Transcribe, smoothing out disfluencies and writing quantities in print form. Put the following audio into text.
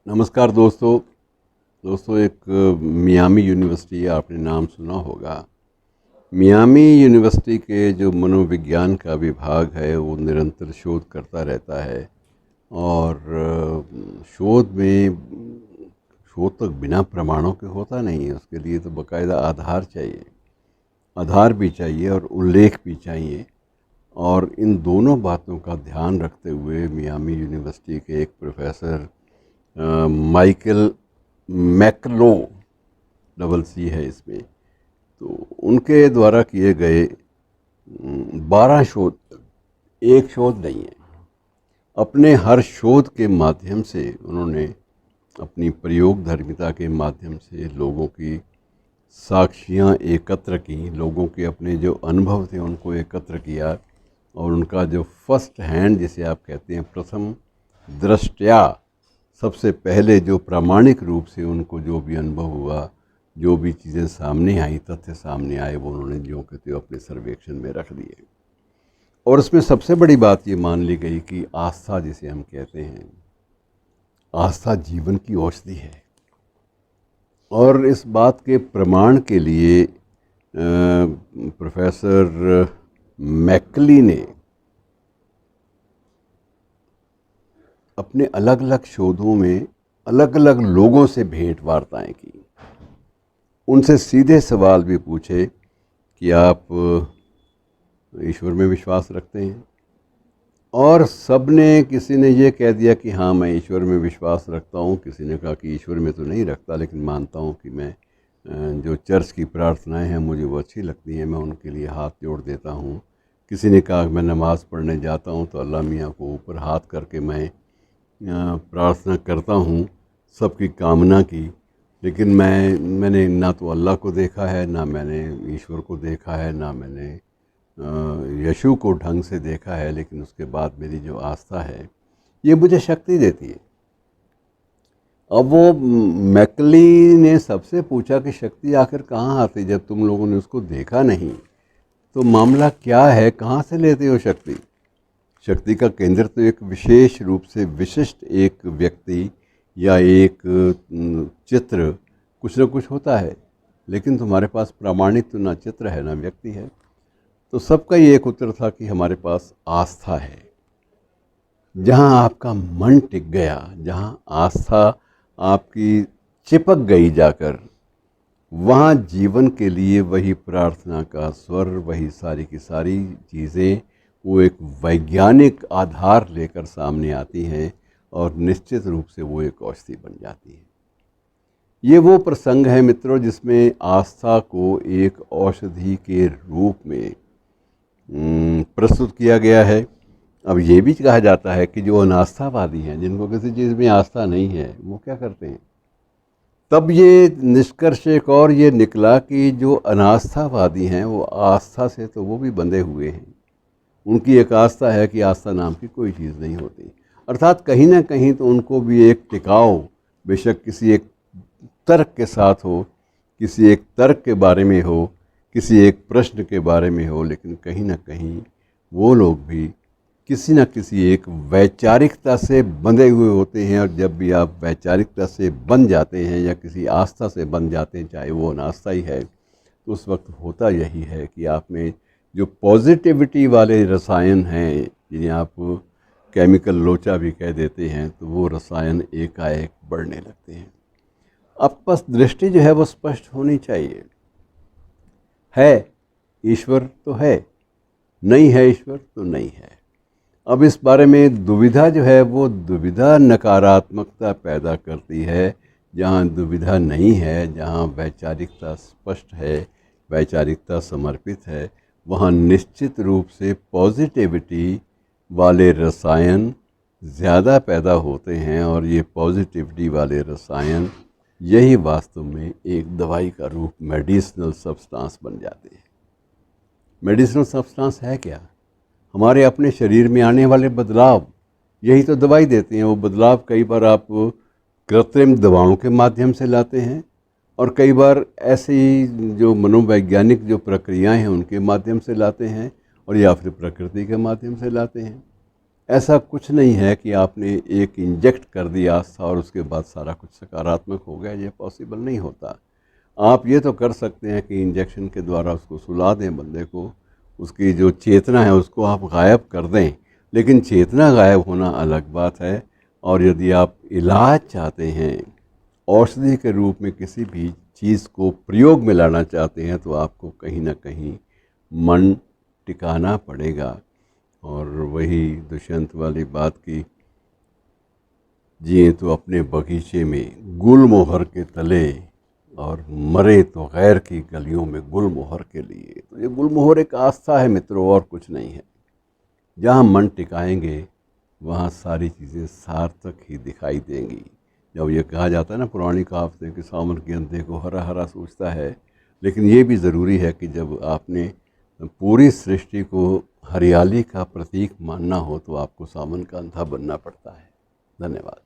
नमस्कार दोस्तों। एक मियामी यूनिवर्सिटी आपने नाम सुना होगा। मियामी यूनिवर्सिटी के जो मनोविज्ञान का विभाग है वो निरंतर शोध करता रहता है और शोध तक बिना प्रमाणों के होता नहीं है। उसके लिए तो बाकायदा आधार चाहिए, आधार भी चाहिए और उल्लेख भी चाहिए। और इन दोनों बातों का ध्यान रखते हुए मियामी यूनिवर्सिटी के एक प्रोफेसर माइकल मैकलो, डबल सी है इसमें, तो उनके द्वारा किए गए 12 शोध, एक शोध नहीं है। अपने हर शोध के माध्यम से उन्होंने अपनी प्रयोगधर्मिता के माध्यम से लोगों की साक्षियाँ एकत्र की, लोगों के अपने जो अनुभव थे उनको एकत्र किया और उनका जो फर्स्ट हैंड जिसे आप कहते हैं, प्रथम दृष्टया, सबसे पहले जो प्रामाणिक रूप से उनको जो भी अनुभव हुआ, जो भी चीज़ें सामने आई, तथ्य सामने आए, वो उन्होंने जो कहते हो अपने सर्वेक्षण में रख दिए। और उसमें सबसे बड़ी बात ये मान ली गई कि आस्था जिसे हम कहते हैं, आस्था जीवन की औषधि है। और इस बात के प्रमाण के लिए प्रोफेसर मैकली ने अपने अलग अलग शोधों में अलग अलग लोगों से भेंट वार्ताएँ की, उनसे सीधे सवाल भी पूछे कि आप ईश्वर में विश्वास रखते हैं। और सब ने, किसी ने ये कह दिया कि हाँ मैं ईश्वर में विश्वास रखता हूँ, किसी ने कहा कि ईश्वर में तो नहीं रखता लेकिन मानता हूँ कि मैं जो चर्च की प्रार्थनाएं हैं मुझे वो अच्छी लगती हैं, मैं उनके लिए हाथ जोड़ देता हूँ। किसी ने कहा मैं नमाज़ पढ़ने जाता हूँ तो अल्लाह मियाँ को ऊपर हाथ करके मैं प्रार्थना करता हूँ सबकी कामना की, लेकिन मैंने ना तो अल्लाह को देखा है, ना मैंने ईश्वर को देखा है, ना मैंने यीशु को ढंग से देखा है, लेकिन उसके बाद मेरी जो आस्था है ये मुझे शक्ति देती है। अब वो मैकली ने सबसे पूछा कि शक्ति आखिर कहाँ आती, जब तुम लोगों ने उसको देखा नहीं तो मामला क्या है, कहाँ से लेते हो शक्ति? शक्ति का केंद्र तो एक विशेष रूप से विशिष्ट एक व्यक्ति या एक चित्र, कुछ न कुछ होता है, लेकिन तुम्हारे पास प्रामाणिक तो ना चित्र है ना व्यक्ति है। तो सबका ये एक उत्तर था कि हमारे पास आस्था है। जहाँ आपका मन टिक गया, जहाँ आस्था आपकी चिपक गई जाकर, वहाँ जीवन के लिए वही प्रार्थना का स्वर, वही सारी की सारी चीज़ें वो एक वैज्ञानिक आधार लेकर सामने आती हैं और निश्चित रूप से वो एक औषधि बन जाती है। ये वो प्रसंग है मित्रों जिसमें आस्था को एक औषधि के रूप में प्रस्तुत किया गया है। अब ये भी कहा जाता है कि जो अनास्थावादी हैं, जिनको किसी चीज़ में आस्था नहीं है, वो क्या करते हैं? तब ये निष्कर्ष एक और ये निकला कि जो अनास्थावादी हैं वो आस्था से तो वो भी बंधे हुए हैं। उनकी एक आस्था है कि आस्था नाम की कोई चीज़ नहीं होती, अर्थात कहीं ना कहीं तो उनको भी एक टिकाव, बेशक किसी एक तर्क के साथ हो, किसी एक तर्क के बारे में हो, किसी एक प्रश्न के बारे में हो, लेकिन कहीं ना कहीं वो लोग भी किसी न किसी एक वैचारिकता से बंधे हुए होते हैं। और जब भी आप वैचारिकता से बन जाते हैं या किसी आस्था से बन जाते हैं, चाहे वो अनास्था ही है, तो उस वक्त होता यही है कि आप में जो पॉजिटिविटी वाले रसायन हैं, जिन्हें आप केमिकल लोचा भी कह देते हैं, तो वो रसायन एकाएक बढ़ने लगते हैं। आपके पास दृष्टि जो है वो स्पष्ट होनी चाहिए। है ईश्वर तो है, नहीं है ईश्वर तो नहीं है। अब इस बारे में दुविधा जो है वो दुविधा नकारात्मकता पैदा करती है। जहाँ दुविधा नहीं है, जहाँ वैचारिकता स्पष्ट है, वैचारिकता समर्पित है, वहाँ निश्चित रूप से पॉजिटिविटी वाले रसायन ज़्यादा पैदा होते हैं। और ये पॉजिटिविटी वाले रसायन यही वास्तव में एक दवाई का रूप, मेडिसिनल सब्सटेंस बन जाते हैं। मेडिसिनल सब्सटेंस है क्या? हमारे अपने शरीर में आने वाले बदलाव, यही तो दवाई देते हैं। वो बदलाव कई बार आप कृत्रिम दवाओं के माध्यम से लाते हैं और कई बार ऐसे ही जो मनोवैज्ञानिक जो प्रक्रियाएं हैं उनके माध्यम से लाते हैं, और या फिर प्रकृति के माध्यम से लाते हैं। ऐसा कुछ नहीं है कि आपने एक इंजेक्ट कर दिया आस्था और उसके बाद सारा कुछ सकारात्मक हो गया, ये पॉसिबल नहीं होता। आप ये तो कर सकते हैं कि इंजेक्शन के द्वारा उसको सुला दें बंदे को, उसकी जो चेतना है उसको आप गायब कर दें, लेकिन चेतना गायब होना अलग बात है। और यदि आप इलाज चाहते हैं, औषधि के रूप में किसी भी चीज़ को प्रयोग में लाना चाहते हैं, तो आपको कहीं ना कहीं मन टिकाना पड़ेगा। और वही दुष्यंत वाली बात की, जिए तो अपने बगीचे में गुलमोहर के तले और मरे तो गैर की गलियों में गुलमोहर के लिए। तो ये गुलमोहर एक आस्था है मित्रों, और कुछ नहीं है। जहाँ मन टिकाएंगे वहाँ सारी चीज़ें सार्थक ही दिखाई देंगी। जब ये कहा जाता है ना पुरानी कहावतें कि सावन के अंधे को हरा हरा सोचता है, लेकिन ये भी ज़रूरी है कि जब आपने पूरी सृष्टि को हरियाली का प्रतीक मानना हो तो आपको सावन का अंधा बनना पड़ता है। धन्यवाद।